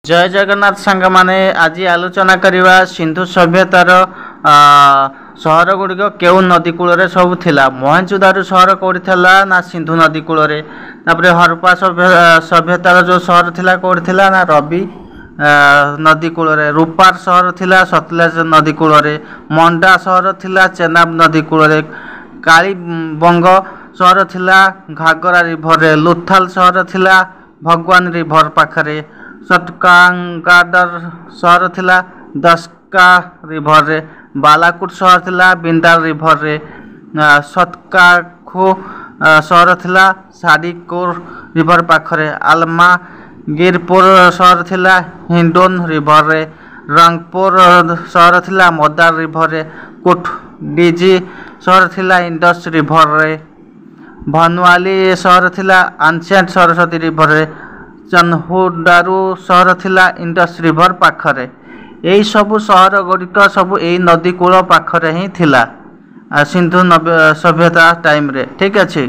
जय जगन्नाथ सांग माने आज आलोचना करवा सिंधु सभ्यतार सहर गुड़िक केउ नदी कूल सब थिला। मोहनजोदारो सहर कौटी थिला ना सिंधु नदी कूल हरप्पा सभ्यतार जो सहर थिला कौटी थिला ना रवि नदी कूल। रूपार सहर थिला सतलेज नदी कूल। मंडा सहर थिला चेनाब नदी कूल। कालीबंग सहर थिला घागरा रिभर। लुथाल सहर थिला भगवान रिभर पाखरे। सटकांगादर सहर थिला दस्का रिभर। बालाकोट सहर थिला बिंदार रिभर। सतकाखो सहर थिला साडिकोर रिभर पाखरे। आलमा गिरपुर सहर थिला हिंडोन रिभर। रंगपुर सहर थिला मदार रिभर। कोटडीजी सहर थिला इंडस रिभर। भनुआली सहर थिला आंशिएंट सरस्वती रिभर। चनहुडारू सहर थिला इंडस रिभर पाखरे। यही सबु सहर गुड़िक सब यही नदी कूल पाखरे ही थिला सिंधु सभ्यता टाइम रे। ठीक अच्छे।